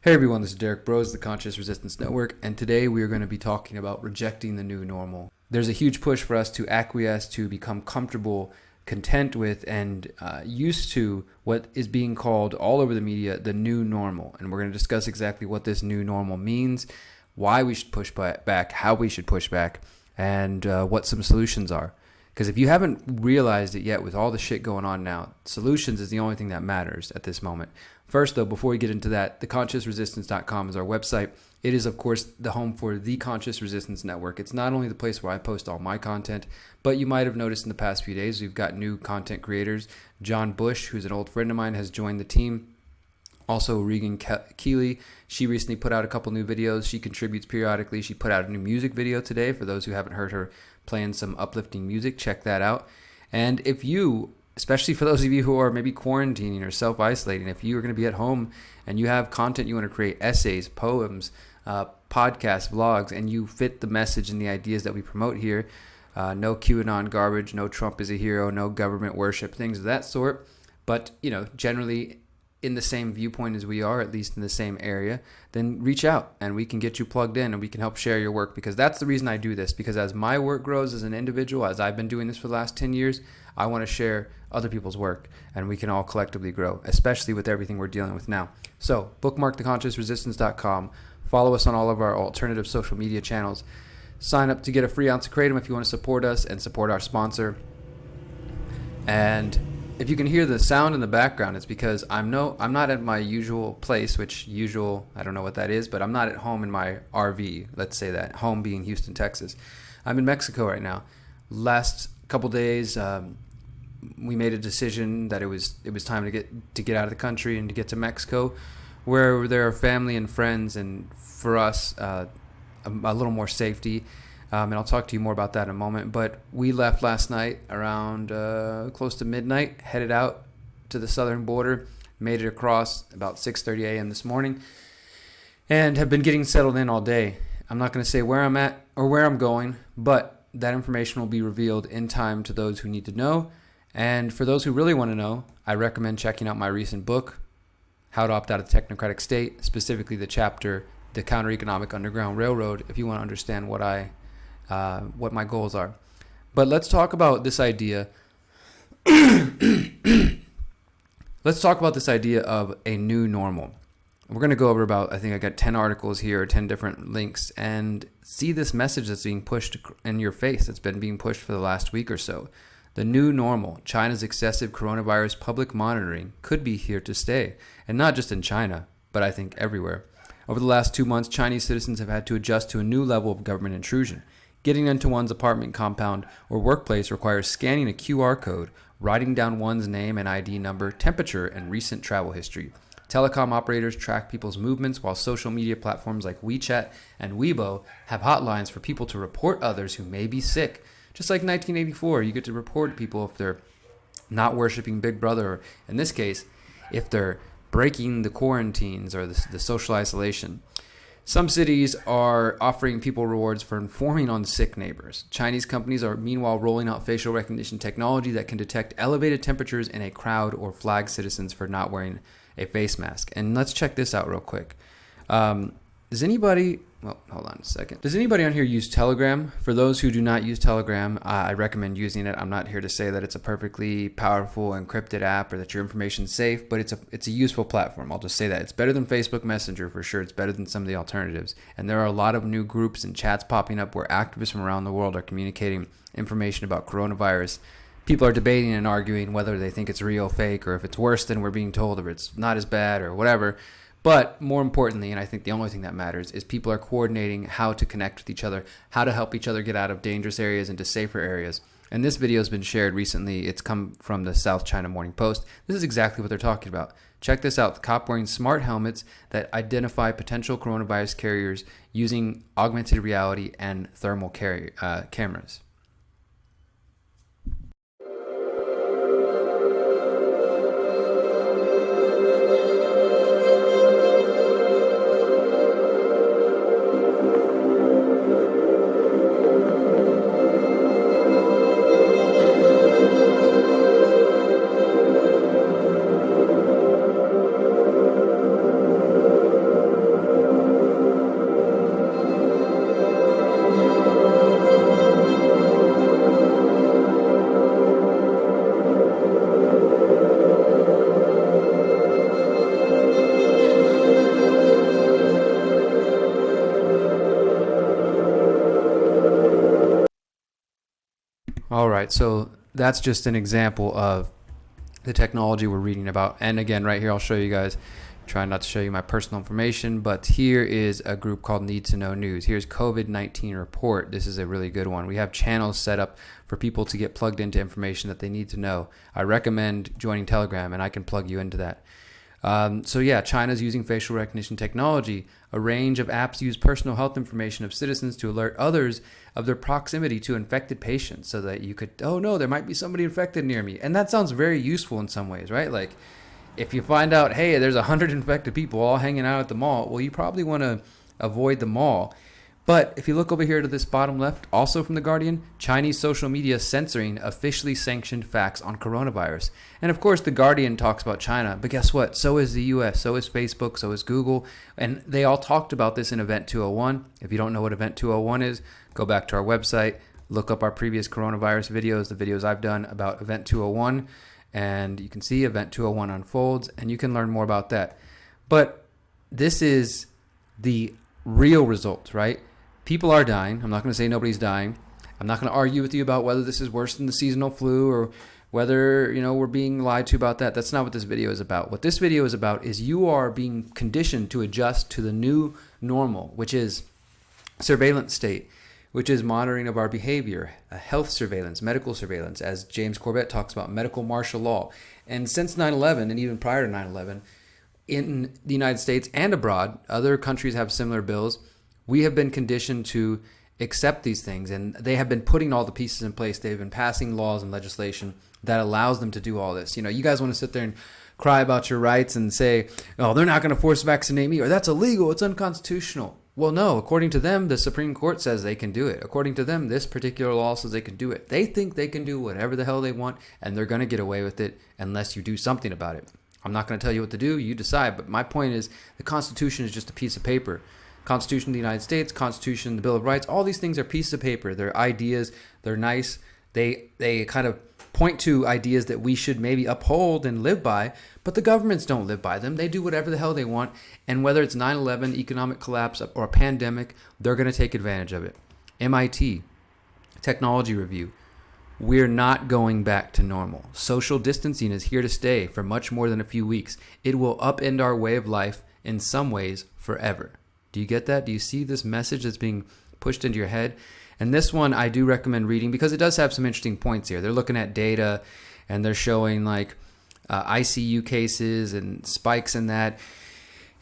Hey everyone, this is Derrick Broze, the Conscious Resistance Network, and today we are going to be talking about rejecting the new normal. There's a huge push for us to acquiesce, to become comfortable, content with, and used to what is being called all over the media the new normal. And we're going to discuss exactly what this new normal means, why we should push back, how we should push back, and what some solutions are. Because if you haven't realized it yet with all the shit going on now, solutions is the only thing that matters at this moment. First, though, before we get into that, theconsciousresistance.com is our website. It is, of course, the home for the Conscious Resistance Network. It's not only the place where I post all my content, but you might have noticed in the past few days we've got new content creators. John Bush, who's an old friend of mine, has joined the team. Also, Regan Keeley, she recently put out a couple new videos. She contributes periodically. She put out a new music video today. For those who haven't heard her playing some uplifting music, check that out. And if you, especially for those of you who are maybe quarantining or self-isolating, if you are going to be at home and you have content you want to create, essays, poems, podcasts, vlogs, and you fit the message and the ideas that we promote here, no QAnon garbage, no Trump is a hero, no government worship, things of that sort, but, generally in the same viewpoint as we are, at least in the same area, then reach out and we can get you plugged in and we can help share your work, because that's the reason I do this. Because as my work grows as an individual, as I've been doing this for the last 10 years, I want to share other people's work and we can all collectively grow, especially with everything we're dealing with now. So bookmark theconsciousresistance.com, follow us on all of our alternative social media channels, sign up to get a free ounce of Kratom if you want to support us and support our sponsor. And if you can hear the sound in the background, it's because I'm not at my usual place, I don't know what that is, but I'm not at home in my RV, let's say that, home being Houston, Texas. I'm in Mexico right now. Last couple days, we made a decision that it was time to get out of the country and to get to Mexico, where there are family and friends, and for us, a little more safety. And I'll talk to you more about that in a moment. But we left last night around close to midnight, headed out to the southern border, made it across about 6:30 a.m. this morning, and have been getting settled in all day. I'm not going to say where I'm at or where I'm going, but that information will be revealed in time to those who need to know. And for those who really want to know, I recommend checking out my recent book, How to Opt Out of the Technocratic State, specifically the chapter, The Counter-Economic Underground Railroad, if you want to understand what my goals are. But let's talk about this idea. Let's talk about this idea of a new normal. We're going to go over I think I got 10 articles here, 10 different links, and see this message that's being pushed in your face, that's been being pushed for the last week or so. The new normal, China's excessive coronavirus public monitoring, could be here to stay. And not just in China, but I think everywhere. Over the last 2 months, Chinese citizens have had to adjust to a new level of government intrusion. Getting into one's apartment compound or workplace requires scanning a QR code, writing down one's name and ID number, temperature, and recent travel history. Telecom operators track people's movements, while social media platforms like WeChat and Weibo have hotlines for people to report others who may be sick. Just like 1984, you get to report people if they're not worshiping Big Brother, or in this case, if they're breaking the quarantines or the social isolation. Some cities are offering people rewards for informing on sick neighbors. Chinese companies are meanwhile rolling out facial recognition technology that can detect elevated temperatures in a crowd or flag citizens for not wearing a face mask. And let's check this out real quick. Does anybody on here use Telegram? For those who do not use Telegram, I recommend using it. I'm not here to say that it's a perfectly powerful encrypted app or that your information's safe, but it's a useful platform. I'll just say that. It's better than Facebook Messenger for sure. It's better than some of the alternatives. And there are a lot of new groups and chats popping up where activists from around the world are communicating information about coronavirus. People are debating and arguing whether they think it's real, fake, or if it's worse than we're being told, or it's not as bad, or whatever. But more importantly, and I think the only thing that matters, is people are coordinating how to connect with each other, how to help each other get out of dangerous areas into safer areas. And this video has been shared recently. It's come from the South China Morning Post. This is exactly what they're talking about. Check this out. The cop wearing smart helmets that identify potential coronavirus carriers using augmented reality and thermal cameras. right, so that's just an example of the technology we're reading about. And again, right here, I'll show you guys, trying not to show you my personal information, but here is a group called Need to Know News. Here's COVID-19 report. This is a really good one. We have channels set up for people to get plugged into information that they need to know. I recommend joining Telegram, and I can plug you into that. So yeah, China's using facial recognition technology. A range of apps use personal health information of citizens to alert others of their proximity to infected patients, so that you could, oh no, there might be somebody infected near me. And that sounds very useful in some ways, right? Like, if you find out, hey, there's 100 infected people all hanging out at the mall, well, you probably want to avoid the mall. But if you look over here to this bottom left, also from The Guardian, Chinese social media censoring officially sanctioned facts on coronavirus. And of course, The Guardian talks about China, but guess what? So is the US, so is Facebook, so is Google. And they all talked about this in Event 201. If you don't know what Event 201 is, go back to our website, look up our previous coronavirus videos, the videos I've done about Event 201, and you can see Event 201 unfolds, and you can learn more about that. But this is the real results, right? People are dying. I'm not going to say nobody's dying. I'm not going to argue with you about whether this is worse than the seasonal flu or whether, we're being lied to about that. That's not what this video is about. What this video is about is you are being conditioned to adjust to the new normal, which is surveillance state, which is monitoring of our behavior, health surveillance, medical surveillance, as James Corbett talks about, medical martial law. And since 9/11, and even prior to 9/11, in the United States and abroad, other countries have similar bills. We have been conditioned to accept these things, and they have been putting all the pieces in place. They've been passing laws and legislation that allows them to do all this. You guys want to sit there and cry about your rights and say, oh, they're not going to force vaccinate me, or that's illegal, it's unconstitutional. Well, no, according to them, the Supreme Court says they can do it. According to them, this particular law says they can do it. They think they can do whatever the hell they want, and they're going to get away with it unless you do something about it. I'm not going to tell you what to do, you decide, but my point is the Constitution is just a piece of paper. Constitution of the United States, Constitution, the Bill of Rights, all these things are pieces of paper. They're ideas, they're nice, they kind of point to ideas that we should maybe uphold and live by, but the governments don't live by them. They do whatever the hell they want, and whether it's 9/11, economic collapse, or a pandemic, they're going to take advantage of it. MIT, Technology Review, we're not going back to normal. Social distancing is here to stay for much more than a few weeks. It will upend our way of life in some ways forever. Do you get that? Do you see this message that's being pushed into your head? And this one I do recommend reading because it does have some interesting points here. They're looking at data and they're showing like ICU cases and spikes in that.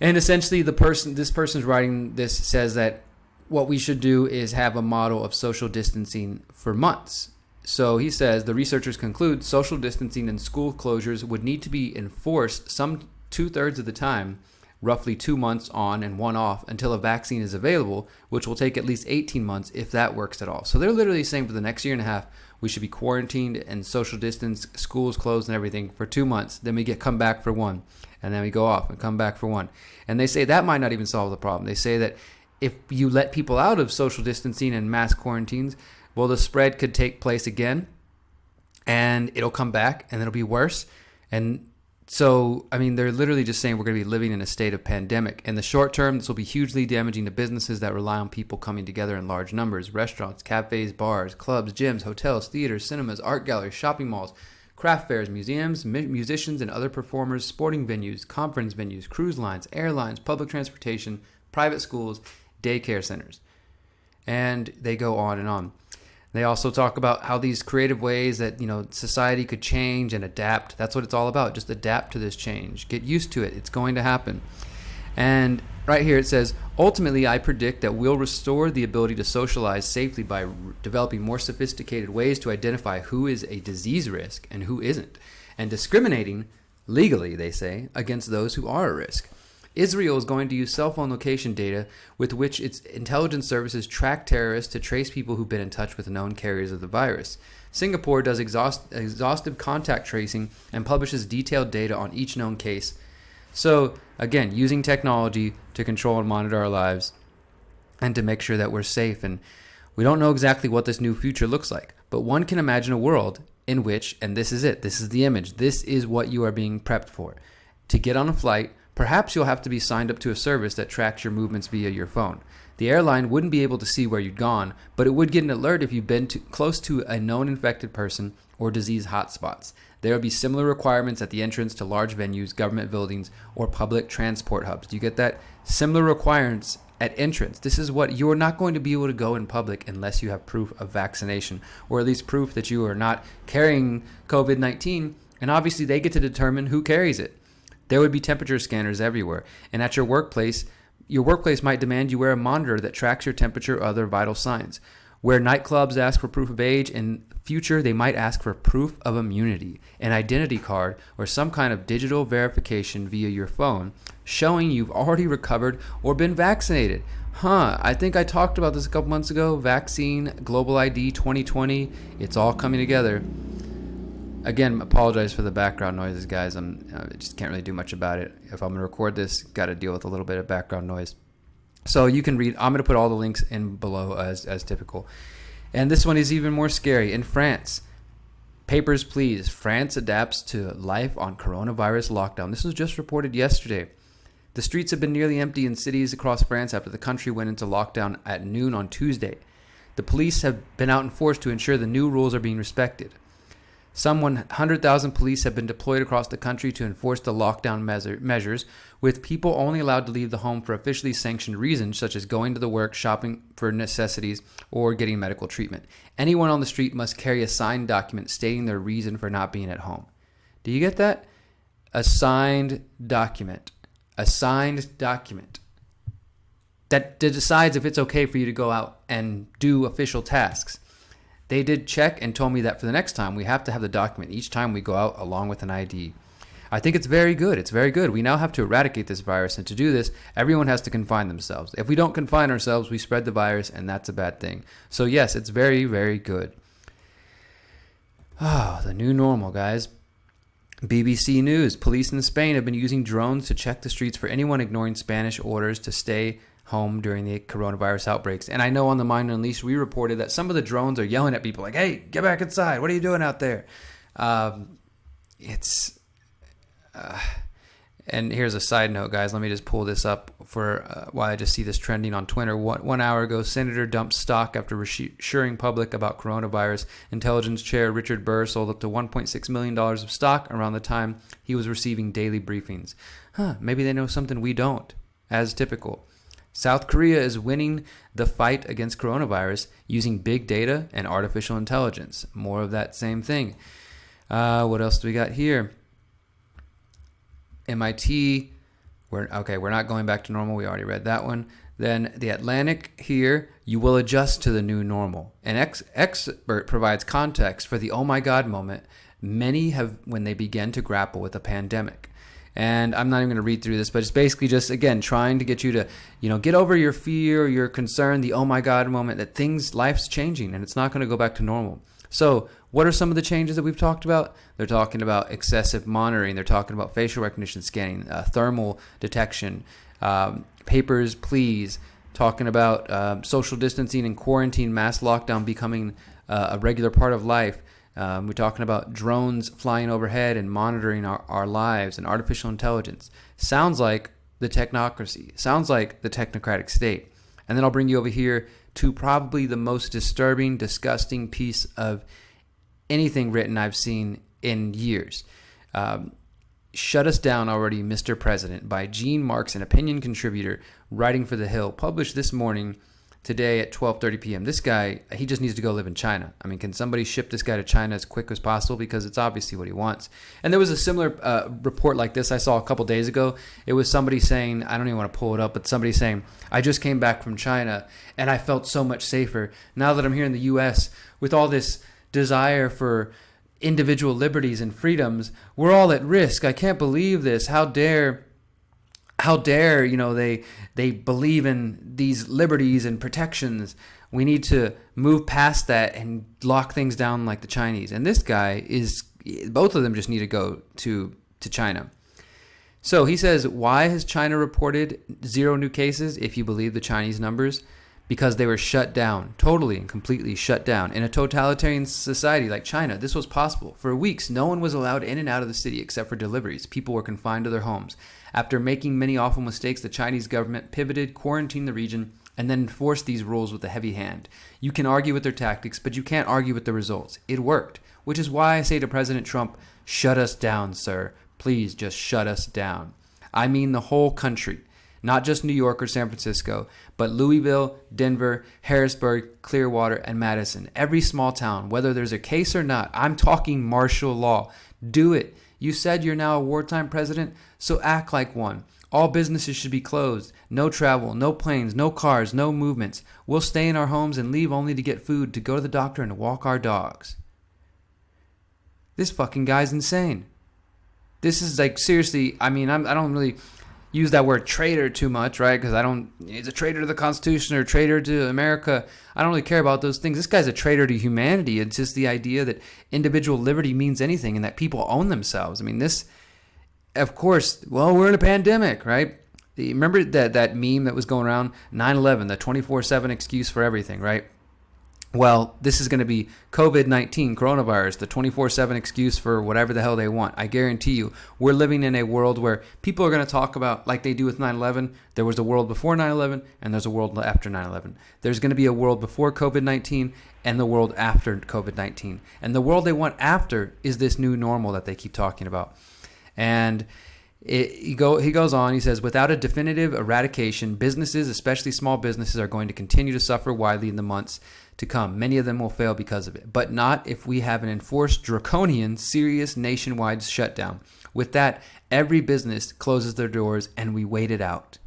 And essentially this person's writing this says that what we should do is have a model of social distancing for months. So he says the researchers conclude social distancing and school closures would need to be enforced some 2/3 of the time, roughly 2 months on and 1 off, until a vaccine is available, which will take at least 18 months if that works at all. So they're literally saying for the next year and a half, we should be quarantined and social distance, schools closed and everything for 2 months. Then we come back for 1, and then we go off and come back for 1. And they say that might not even solve the problem. They say that if you let people out of social distancing and mass quarantines, well, the spread could take place again, and it'll come back, and it'll be worse. And so, they're literally just saying we're going to be living in a state of pandemic. In the short term, this will be hugely damaging to businesses that rely on people coming together in large numbers. Restaurants, cafes, bars, clubs, gyms, hotels, theaters, cinemas, art galleries, shopping malls, craft fairs, museums, musicians and other performers, sporting venues, conference venues, cruise lines, airlines, public transportation, private schools, daycare centers. And they go on and on. They also talk about how these creative ways that, society could change and adapt. That's what it's all about. Just adapt to this change. Get used to it. It's going to happen. And right here it says, ultimately, I predict that we'll restore the ability to socialize safely by developing more sophisticated ways to identify who is a disease risk and who isn't, and discriminating legally, they say, against those who are at risk. Israel is going to use cell phone location data with which its intelligence services track terrorists to trace people who've been in touch with known carriers of the virus. Singapore does exhaustive contact tracing and publishes detailed data on each known case. So, again, using technology to control and monitor our lives and to make sure that we're safe. And we don't know exactly what this new future looks like, but one can imagine a world in which, and this is it, this is the image, this is what you are being prepped for. To get on a flight Perhaps you'll have to be signed up to a service that tracks your movements via your phone. The airline wouldn't be able to see where you'd gone, but it would get an alert if you've been close to a known infected person or disease hotspots. There will be similar requirements at the entrance to large venues, government buildings, or public transport hubs. Do you get that? Similar requirements at entrance. This is what you're not going to be able to go in public unless you have proof of vaccination, or at least proof that you are not carrying COVID-19. And obviously they get to determine who carries it. There would be temperature scanners everywhere. And at your workplace might demand you wear a monitor that tracks your temperature or other vital signs. Where nightclubs ask for proof of age, in future they might ask for proof of immunity, an identity card, or some kind of digital verification via your phone showing you've already recovered or been vaccinated. I think I talked about this a couple months ago. Vaccine, Global ID 2020. It's all coming together. Again, apologize for the background noises, guys. I just can't really do much about it. If I'm going to record this, got to deal with a little bit of background noise. So you can read. I'm going to put all the links in below as typical. And this one is even more scary. In France, papers please. France adapts to life on coronavirus lockdown. This was just reported yesterday. The streets have been nearly empty in cities across France after the country went into lockdown at noon on Tuesday. The police have been out in force to ensure the new rules are being respected. Some 100,000 police have been deployed across the country to enforce the lockdown measures, with people only allowed to leave the home for officially sanctioned reasons, such as going to the work, shopping for necessities, or getting medical treatment. Anyone on the street must carry a signed document stating their reason for not being at home. Do you get that? A signed document. A signed document that decides if it's okay for you to go out and do official tasks. They did check and told me that for the next time, we have to have the document each time we go out along with an ID. I think it's very good. It's very good. We now have to eradicate this virus. And to do this, everyone has to confine themselves. If we don't confine ourselves, we spread the virus, and that's a bad thing. So yes, it's very, very good. The new normal, guys. BBC News. Police in Spain have been using drones to check the streets for anyone ignoring Spanish orders to stay home during the coronavirus outbreaks. And I know on the Mind Unleashed, we reported that some of the drones are yelling at people like, hey, get back inside. What are you doing out there? And here's a side note, guys. Let me just pull this up for while I just see this trending on Twitter. 1 hour ago, Senator dumped stock after reassuring public about coronavirus. Intelligence Chair Richard Burr sold up to $1.6 million of stock around the time he was receiving daily briefings. Maybe they know something we don't, as typical. South Korea is winning the fight against coronavirus using big data and artificial intelligence. More of that same thing. What else do we got here? MIT. We're not going back to normal. We already read that one. Then The Atlantic here. You will adjust to the new normal. An expert provides context for the oh my God moment many have when they begin to grapple with a pandemic. And I'm not even going to read through this, but it's basically just, again, trying to get you to, get over your fear, your concern, the oh my God moment that life's changing and it's not going to go back to normal. So what are some of the changes that we've talked about? They're talking about excessive monitoring. They're talking about facial recognition scanning, thermal detection, papers, please, talking about social distancing and quarantine, mass lockdown becoming a regular part of life. We're talking about drones flying overhead and monitoring our lives and artificial intelligence. Sounds like the technocracy. Sounds like the technocratic state. And then I'll bring you over here to probably the most disturbing, disgusting piece of anything written I've seen in years. Shut Us Down Already, Mr. President, by Gene Marks, an opinion contributor writing for The Hill, published this morning, today at 12:30 p.m. This guy, he just needs to go live in China. I mean, can somebody ship this guy to China as quick as possible? Because it's obviously what he wants. And there was a similar report like this I saw a couple days ago. It was somebody saying, I don't even want to pull it up, but somebody saying, I just came back from China and I felt so much safer. Now that I'm here in the U.S. with all this desire for individual liberties and freedoms, we're all at risk. I can't believe this. How dare they believe in these liberties and protections. We need to move past that and lock things down like the Chinese. And this guy both of them just need to go to China. So he says, why has China reported 0 new cases if you believe the Chinese numbers? because they were shut down, totally and completely shut down. In a totalitarian society like China, this was possible. For weeks, no one was allowed in and out of the city except for deliveries. People were confined to their homes. After making many awful mistakes, the Chinese government pivoted, quarantined the region, and then enforced these rules with a heavy hand. You can argue with their tactics, but you can't argue with the results. It worked, which is why I say to President Trump, shut us down, sir. Please just shut us down. I mean the whole country. Not just New York or San Francisco, but Louisville, Denver, Harrisburg, Clearwater, and Madison. Every small town, whether there's a case or not. I'm talking martial law. Do it. You said you're now a wartime president, so act like one. All businesses should be closed. No travel, no planes, no cars, no movements. We'll stay in our homes and leave only to get food, to go to the doctor, and to walk our dogs. This fucking guy's insane. This is like, seriously, I mean, I don't really use that word traitor too much, right? Because he's a traitor to the Constitution or traitor to America. I don't really care about those things. This guy's a traitor to humanity. It's just the idea that individual liberty means anything and that people own themselves. I mean, this, of course, well, we're in a pandemic, right? Remember that meme that was going around, 9/11, the 24/7 excuse for everything, right? Well, this is going to be COVID-19, coronavirus, the 24/7 excuse for whatever the hell they want. I guarantee you, we're living in a world where people are going to talk about, like they do with 9/11, there was a world before 9/11 and there's a world after 9/11. There's going to be a world before COVID-19 and the world after COVID-19. And the world they want after is this new normal that they keep talking about. And he goes on, he says, without a definitive eradication, businesses, especially small businesses, are going to continue to suffer widely in the months to come. Many of them will fail because of it, but not if we have an enforced, draconian, serious nationwide shutdown. With that, every business closes their doors and we wait it out.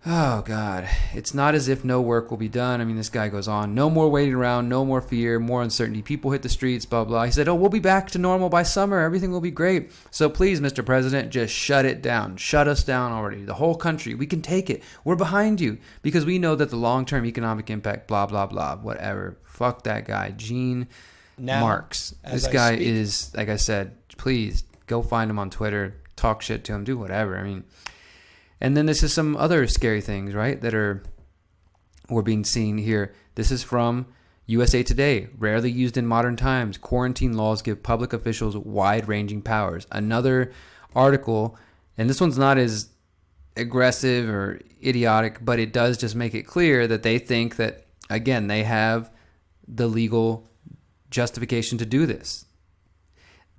Oh, God. It's not as if no work will be done. I mean, this guy goes on. No more waiting around, no more fear, more uncertainty. People hit the streets, blah, blah. He said, we'll be back to normal by summer. Everything will be great. So please, Mr. President, just shut it down. Shut us down already. The whole country. We can take it. We're behind you because we know that the long-term economic impact, blah, blah, blah, whatever. Fuck that guy. Gene Marks. This guy is, like I said, please go find him on Twitter. Talk shit to him. Do whatever. I mean... And then this is some other scary things, right, that we're being seen here. This is from USA Today. Rarely used in modern times, quarantine laws give public officials wide-ranging powers. Another article, and this one's not as aggressive or idiotic, but it does just make it clear that they think that, again, they have the legal justification to do this.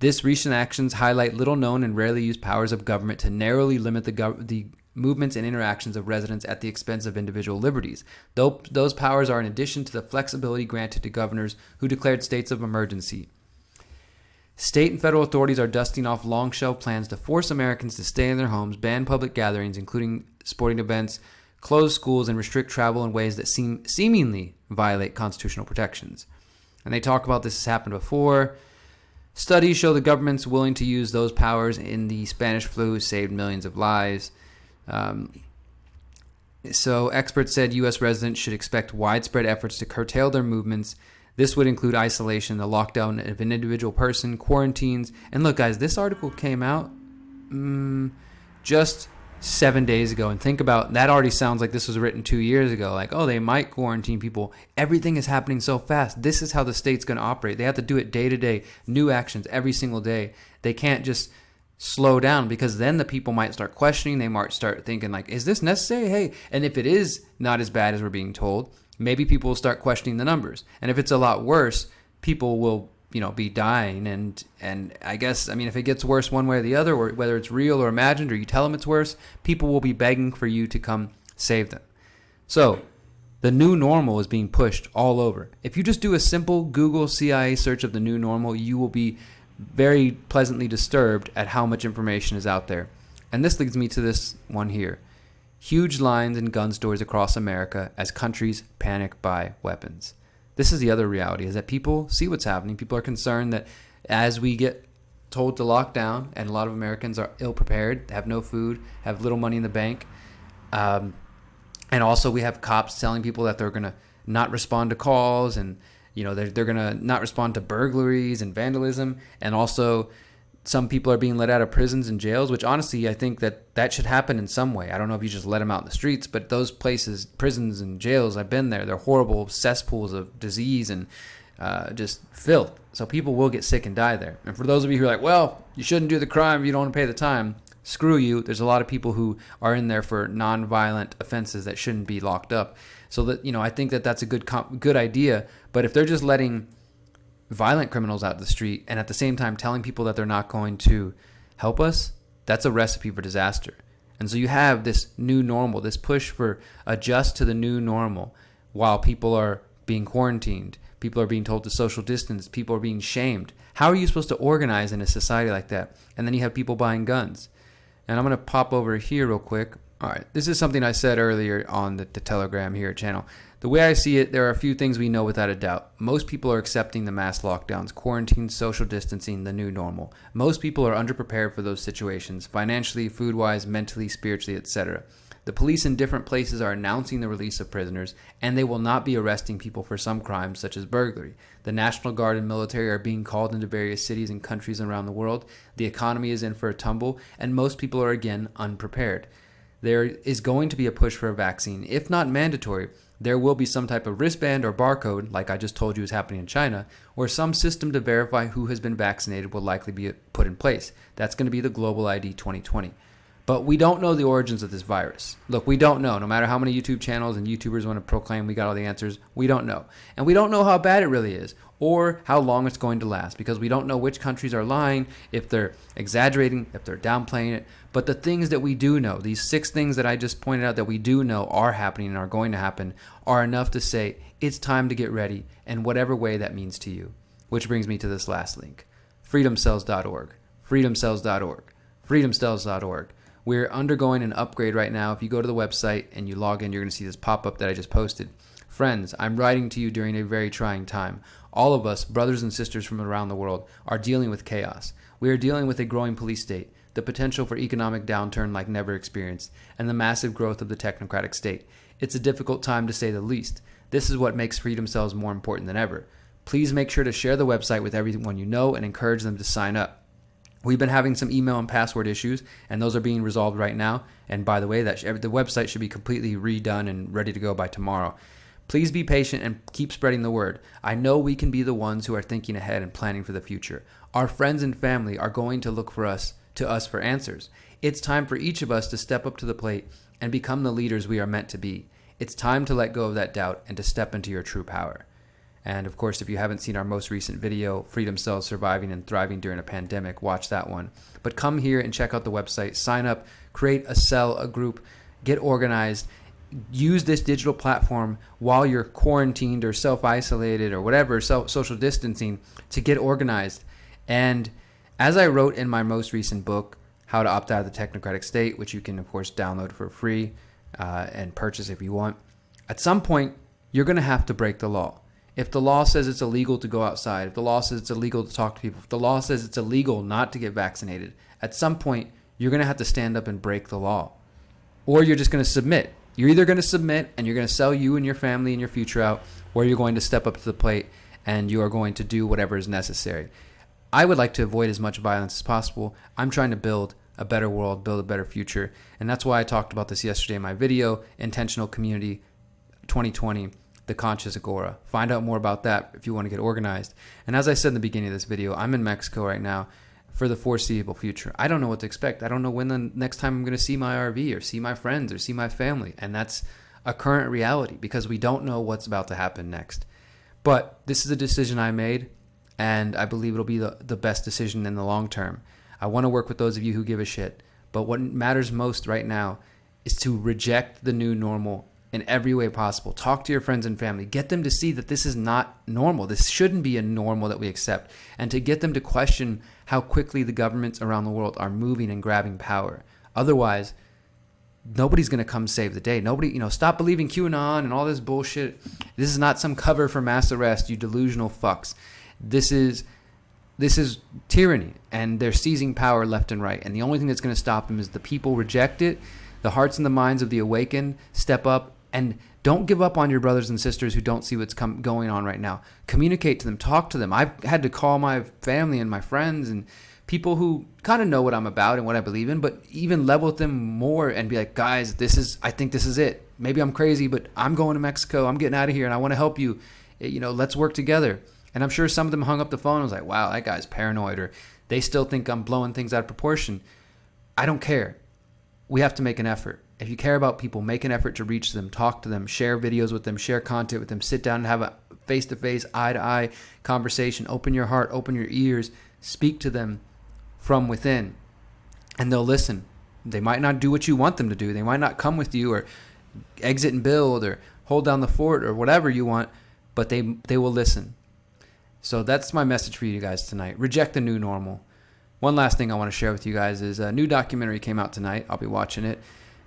This recent actions highlight little known and rarely used powers of government to narrowly limit the movements and interactions of residents at the expense of individual liberties. Those powers are in addition to the flexibility granted to governors who declared states of emergency. State and federal authorities are dusting off long-shelved plans to force Americans to stay in their homes, ban public gatherings, including sporting events, close schools, and restrict travel in ways that seemingly violate constitutional protections. And they talk about this has happened before. Studies show the government's willing to use those powers in the Spanish flu saved millions of lives. So experts said U.S. residents should expect widespread efforts to curtail their movements. This would include isolation, the lockdown of an individual person, quarantines. And look, guys, this article came out just 7 days ago. And think about that, already sounds like this was written 2 years ago. Like, oh, they might quarantine people. Everything is happening so fast. This is how the state's going to operate. They have to do it day to day, new actions every single day. They can't just slow down because then the people might start questioning. They might start thinking like, is this necessary? Hey, and if it is not as bad as we're being told, maybe people will start questioning the numbers. And if it's a lot worse, people will, be dying. And I guess, if it gets worse one way or the other, or whether it's real or imagined, or you tell them it's worse, people will be begging for you to come save them. So the new normal is being pushed all over. If you just do a simple Google CIA search of the new normal, you will be very pleasantly disturbed at how much information is out there. And this leads me to this one here. Huge lines in gun stores across America as countries panic buy weapons. This is the other reality, is that people see what's happening. People are concerned that as we get told to lock down, and a lot of Americans are ill-prepared, have no food, have little money in the bank, and also we have cops telling people that they're going to not respond to calls, and they're going to not respond to burglaries and vandalism, and also Some people are being let out of prisons and jails, which honestly, I think that should happen in some way. I don't know if you just let them out in the streets, but those places, prisons and jails, I've been there. They're horrible cesspools of disease and just filth. So people will get sick and die there. And for those of you who are like, well, you shouldn't do the crime if you don't want to pay the time, screw you. There's a lot of people who are in there for non-violent offenses that shouldn't be locked up. So that, I think that's a good idea. But if they're just letting violent criminals out the street and at the same time telling people that they're not going to help us, that's a recipe for disaster. And so you have this new normal, this push for adjust to the new normal while people are being quarantined, people are being told to social distance, people are being shamed. How are you supposed to organize in a society like that? And then you have people buying guns. And I'm going to pop over here real quick. All right, this is something I said earlier on the Telegram here channel. The way I see it, there are a few things we know without a doubt. Most people are accepting the mass lockdowns, quarantine, social distancing, the new normal. Most people are underprepared for those situations, financially, food-wise, mentally, spiritually, etc. The police in different places are announcing the release of prisoners, and they will not be arresting people for some crimes such as burglary. The National Guard and military are being called into various cities and countries around the world. The economy is in for a tumble, and most people are again unprepared. There is going to be a push for a vaccine. If not mandatory, there will be some type of wristband or barcode, like I just told you is happening in China, or some system to verify who has been vaccinated will likely be put in place. That's going to be the Global ID 2020. But we don't know the origins of this virus. Look, we don't know. No matter how many YouTube channels and YouTubers want to proclaim we got all the answers, we don't know. And we don't know how bad it really is or how long it's going to last because we don't know which countries are lying, if they're exaggerating, if they're downplaying it. But the things that we do know, these 6 things that I just pointed out that we do know are happening and are going to happen, are enough to say it's time to get ready in whatever way that means to you. Which brings me to this last link, freedomcells.org, freedomcells.org, freedomcells.org. We're undergoing an upgrade right now. If you go to the website and you log in, you're going to see this pop-up that I just posted. Friends, I'm writing to you during a very trying time. All of us, brothers and sisters from around the world, are dealing with chaos. We are dealing with a growing police state, the potential for economic downturn like never experienced, and the massive growth of the technocratic state. It's a difficult time to say the least. This is what makes Freedom Cells more important than ever. Please make sure to share the website with everyone you know and encourage them to sign up. We've been having some email and password issues, and those are being resolved right now. And by the way, the website should be completely redone and ready to go by tomorrow. Please be patient and keep spreading the word. I know we can be the ones who are thinking ahead and planning for the future. Our friends and family are going to look to us for answers. It's time for each of us to step up to the plate and become the leaders we are meant to be. It's time to let go of that doubt and to step into your true power. And of course, if you haven't seen our most recent video, Freedom Cells Surviving and Thriving During a Pandemic, watch that one. But come here and check out the website, sign up, create a cell, a group, get organized, use this digital platform while you're quarantined or self-isolated or whatever, social distancing, to get organized. And as I wrote in my most recent book, How to Opt Out of the Technocratic State, which you can, of course, download for free and purchase if you want, at some point, you're going to have to break the law. If the law says it's illegal to go outside, if the law says it's illegal to talk to people, if the law says it's illegal not to get vaccinated, at some point, you're going to have to stand up and break the law. Or you're just going to submit. You're either going to submit and you're going to sell you and your family and your future out, or you're going to step up to the plate and you are going to do whatever is necessary. I would like to avoid as much violence as possible. I'm trying to build a better world, build a better future. And that's why I talked about this yesterday in my video, Intentional Community 2020. The Conscious Agora. Find out more about that if you want to get organized. And as I said in the beginning of this video, I'm in Mexico right now for the foreseeable future. I don't know what to expect. I don't know when the next time I'm going to see my RV or see my friends or see my family. And that's a current reality because we don't know what's about to happen next. But this is a decision I made, and I believe it'll be the best decision in the long term. I want to work with those of you who give a shit. But what matters most right now is to reject the new normal in every way possible. Talk to your friends and family. Get them to see that this is not normal. This shouldn't be a normal that we accept. And to get them to question how quickly the governments around the world are moving and grabbing power. Otherwise, nobody's going to come save the day. Nobody, stop believing QAnon and all this bullshit. This is not some cover for mass arrest, you delusional fucks. This is tyranny, and they're seizing power left and right. And the only thing that's going to stop them is the people reject it. The hearts and the minds of the awakened step up. And don't give up on your brothers and sisters who don't see what's going on right now. Communicate to them. Talk to them. I've had to call my family and my friends and people who kind of know what I'm about and what I believe in, but even level with them more and be like, guys, I think this is it. Maybe I'm crazy, but I'm going to Mexico. I'm getting out of here and I want to help you. Let's work together. And I'm sure some of them hung up the phone and was like, wow, that guy's paranoid, or they still think I'm blowing things out of proportion. I don't care. We have to make an effort. If you care about people, make an effort to reach them, talk to them, share videos with them, share content with them, sit down and have a face-to-face, eye-to-eye conversation. Open your heart, open your ears, speak to them from within, and they'll listen. They might not do what you want them to do. They might not come with you or exit and build or hold down the fort or whatever you want, but they will listen. So that's my message for you guys tonight. Reject the new normal. One last thing I want to share with you guys is a new documentary came out tonight. I'll be watching it.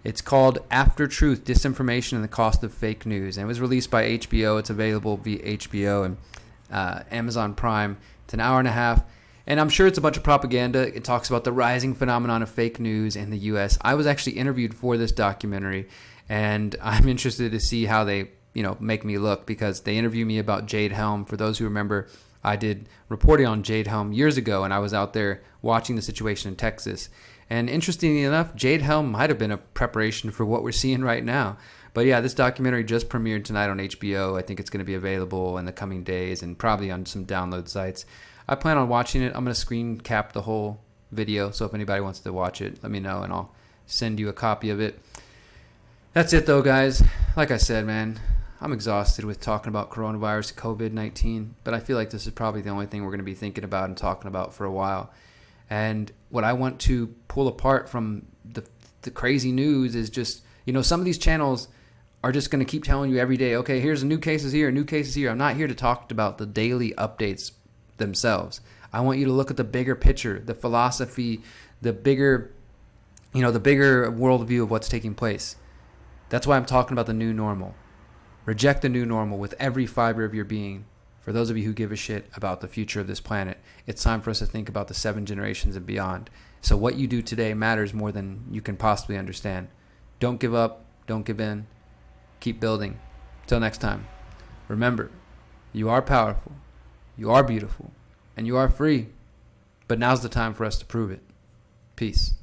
It's called After Truth, Disinformation and the Cost of Fake News. And it was released by HBO. It's available via HBO and Amazon Prime. It's an hour and a half. And I'm sure it's a bunch of propaganda. It talks about the rising phenomenon of fake news in the U.S. I was actually interviewed for this documentary, and I'm interested to see how they, make me look, because they interview me about Jade Helm. For those who remember, I did reporting on Jade Helm years ago, and I was out there watching the situation in Texas. And interestingly enough, Jade Helm might have been a preparation for what we're seeing right now. But yeah, this documentary just premiered tonight on HBO. I think it's going to be available in the coming days and probably on some download sites. I plan on watching it. I'm going to screen cap the whole video, so if anybody wants to watch it, let me know and I'll send you a copy of it. That's it though, guys. Like I said, man, I'm exhausted with talking about coronavirus, COVID-19, but I feel like this is probably the only thing we're going to be thinking about and talking about for a while. And what I want to pull apart from the crazy news is just, some of these channels are just going to keep telling you every day, okay, here's new cases here, new cases here. I'm not here to talk about the daily updates themselves. I want you to look at the bigger picture, the philosophy, the bigger worldview of what's taking place. That's why I'm talking about the new normal. Reject the new normal with every fiber of your being. For those of you who give a shit about the future of this planet, it's time for us to think about the 7 generations and beyond. So what you do today matters more than you can possibly understand. Don't give up. Don't give in. Keep building. Till next time. Remember, you are powerful. You are beautiful, and you are free, but now's the time for us to prove it. Peace.